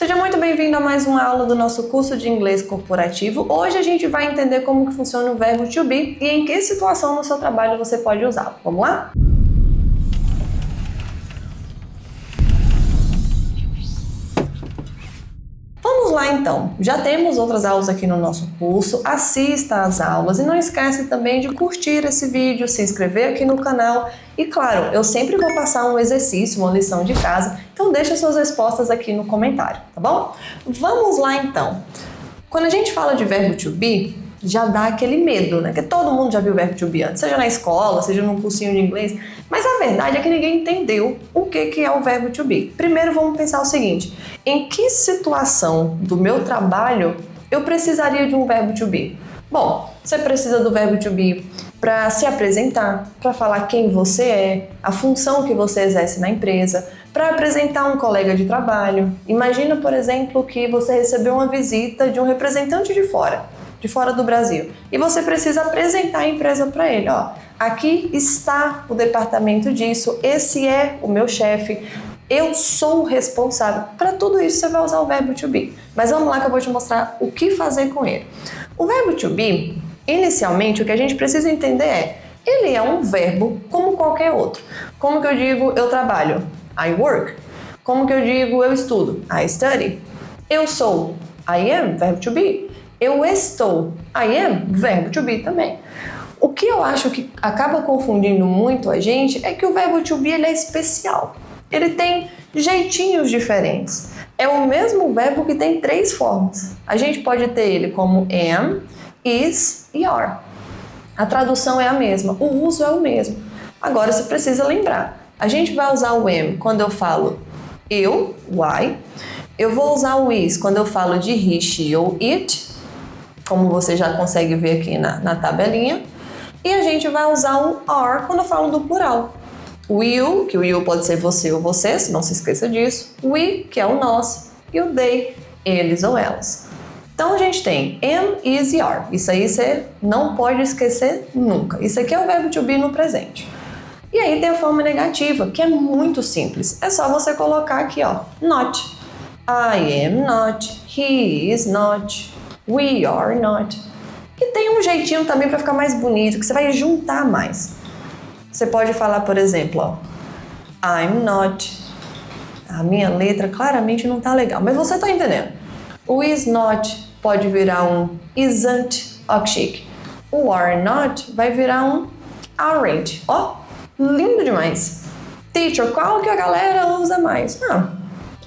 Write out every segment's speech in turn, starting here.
Seja muito bem-vindo a mais uma aula do nosso curso de inglês corporativo. Hoje a gente vai entender como que funciona o verbo to be e em que situação no seu trabalho você pode usá-lo. Vamos lá? Vamos lá então, já temos outras aulas aqui no nosso curso, assista às aulas e não esquece também de curtir esse vídeo, se inscrever aqui no canal e claro, eu sempre vou passar um exercício, uma lição de casa, então deixa suas respostas aqui no comentário, tá bom? Vamos lá então, quando a gente fala de verbo to be, já dá aquele medo, né? Porque todo mundo já viu o verbo to be antes, seja na escola, seja num cursinho de inglês, mas a verdade é que ninguém entendeu o que é o verbo to be. Primeiro vamos pensar o seguinte, em que situação do meu trabalho eu precisaria de um verbo to be? Bom, você precisa do verbo to be para se apresentar, para falar quem você é, a função que você exerce na empresa, para apresentar um colega de trabalho. Imagina, por exemplo, que você recebeu uma visita de um representante de fora do Brasil, e você precisa apresentar a empresa para ele, ó, aqui está o departamento disso, esse é o meu chefe, eu sou o responsável. Para tudo isso você vai usar o verbo to be, mas vamos lá que eu vou te mostrar o que fazer com ele. O verbo to be, inicialmente, o que a gente precisa entender ele é um verbo como qualquer outro. Como que eu digo eu trabalho? I work. Como que eu digo eu estudo? I study. Eu sou, I am, verbo to be. Eu estou, I am, verbo to be também. O que eu acho que acaba confundindo muito a gente é que o verbo to be ele é especial. Ele tem jeitinhos diferentes. É o mesmo verbo que tem 3 formas. A gente pode ter ele como am, is e are. A tradução é a mesma, o uso é o mesmo. Agora você precisa lembrar, a gente vai usar o am quando eu falo eu, I. Eu vou usar o is quando eu falo de he, she ou it, como você já consegue ver aqui na tabelinha. E a gente vai usar o are quando eu falo do plural. O you, que o you pode ser você ou vocês, não se esqueça disso. We, que é o nós. E o they, eles ou elas. Então a gente tem am, is e are. Isso aí você não pode esquecer nunca. Isso aqui é o verbo to be no presente. E aí tem a forma negativa, que é muito simples. É só você colocar aqui, ó, not. I am not, he is not, we are not. E tem um jeitinho também para ficar mais bonito, que você vai juntar mais. Você pode falar, por exemplo, ó, I'm not. A minha letra claramente não tá legal, mas você tá entendendo. O is not pode virar um isn't, ó que chique. O are not vai virar um aren't, ó, lindo demais. Teacher, qual que a galera usa mais?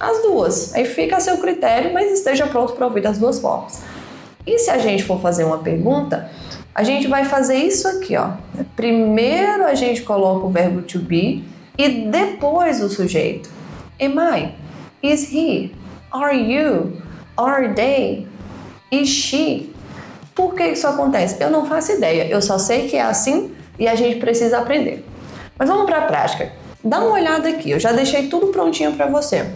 As duas. Aí fica a seu critério, mas esteja pronto para ouvir das duas formas. E se a gente for fazer uma pergunta, a gente vai fazer isso aqui, ó. Primeiro a gente coloca o verbo to be e depois o sujeito. Am I? Is he? Are you? Are they? Is she? Por que isso acontece? Eu não faço ideia. Eu só sei que é assim e a gente precisa aprender. Mas vamos para a prática. Dá uma olhada aqui. Eu já deixei tudo prontinho para você.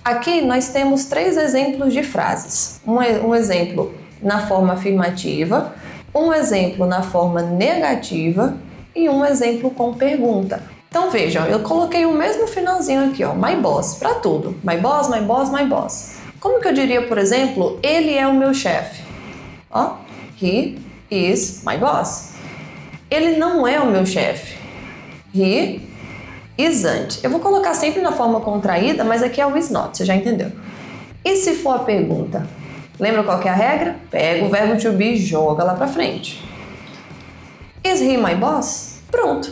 Aqui nós temos 3 exemplos de frases. Um exemplo na forma afirmativa, um exemplo na forma negativa e um exemplo com pergunta. Então vejam, eu coloquei o mesmo finalzinho aqui, ó, my boss, para tudo. My boss, my boss, my boss. Como que eu diria, por exemplo, ele é o meu chefe? Ó, he is my boss. Ele não é o meu chefe. He isn't. Eu vou colocar sempre na forma contraída, mas aqui é o is not, você já entendeu. E se for a pergunta? Lembra qual que é a regra? Pega o verbo to be e joga lá pra frente. Is he my boss? Pronto.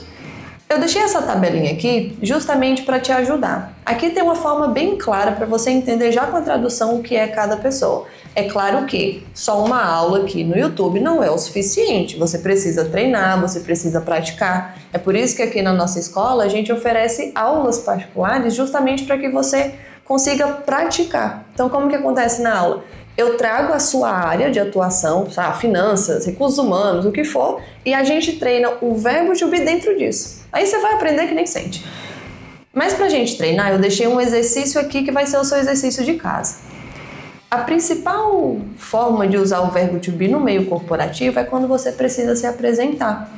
Eu deixei essa tabelinha aqui justamente para te ajudar. Aqui tem uma forma bem clara para você entender já com a tradução o que é cada pessoa. É claro que só uma aula aqui no YouTube não é o suficiente. Você precisa treinar, você precisa praticar. É por isso que aqui na nossa escola a gente oferece aulas particulares justamente para que você consiga praticar. Então como que acontece na aula? Eu trago a sua área de atuação, finanças, recursos humanos, o que for, e a gente treina o verbo to be dentro disso. Aí você vai aprender que nem sente. Mas pra gente treinar, eu deixei um exercício aqui que vai ser o seu exercício de casa. A principal forma de usar o verbo to be no meio corporativo é quando você precisa se apresentar.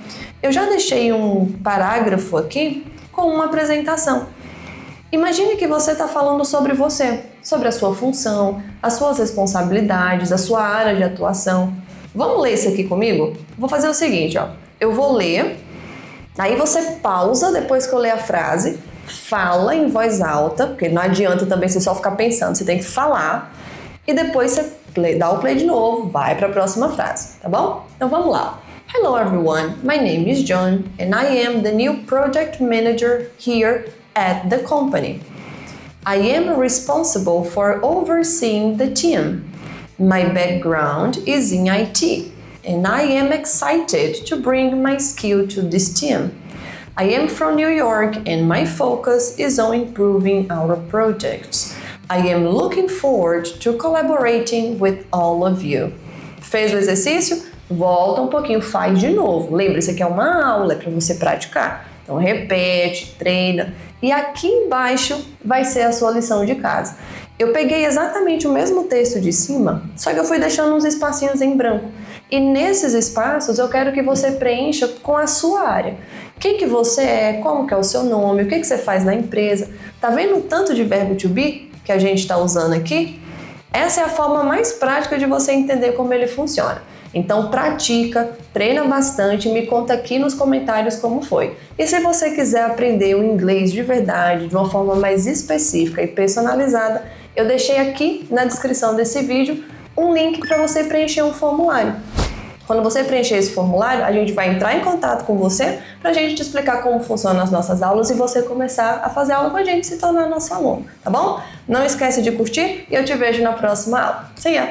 Eu já deixei um parágrafo aqui com uma apresentação. Imagine que você está falando sobre você, sobre a sua função, as suas responsabilidades, a sua área de atuação. Vamos ler isso aqui comigo? Vou fazer o seguinte, ó. Eu vou ler, aí você pausa depois que eu ler a frase, fala em voz alta, porque não adianta também você só ficar pensando, você tem que falar, e depois você dá o play de novo, vai para a próxima frase, tá bom? Então vamos lá. Hello everyone, my name is John and I am the new project manager here at the company. I am responsible for overseeing the team. My background is in IT and I am excited to bring my skill to this team. I am from New York and my focus is on improving our projects. I am looking forward to collaborating with all of you. Fez o exercício? Volta um pouquinho, faz de novo. Lembre-se que é uma aula, é para você praticar. Então repete, treina. E aqui embaixo vai ser a sua lição de casa. Eu peguei exatamente o mesmo texto de cima, só que eu fui deixando uns espacinhos em branco. E nesses espaços eu quero que você preencha com a sua área. Quem que você é, como que é o seu nome, o que você faz na empresa. Tá vendo o tanto de verbo to be que a gente está usando aqui? Essa é a forma mais prática de você entender como ele funciona. Então pratica, treina bastante e me conta aqui nos comentários como foi. E se você quiser aprender o inglês de verdade, de uma forma mais específica e personalizada, eu deixei aqui na descrição desse vídeo um link para você preencher um formulário. Quando você preencher esse formulário, a gente vai entrar em contato com você para a gente te explicar como funcionam as nossas aulas e você começar a fazer aula com a gente e se tornar nosso aluno, tá bom? Não esquece de curtir e eu te vejo na próxima aula. See ya!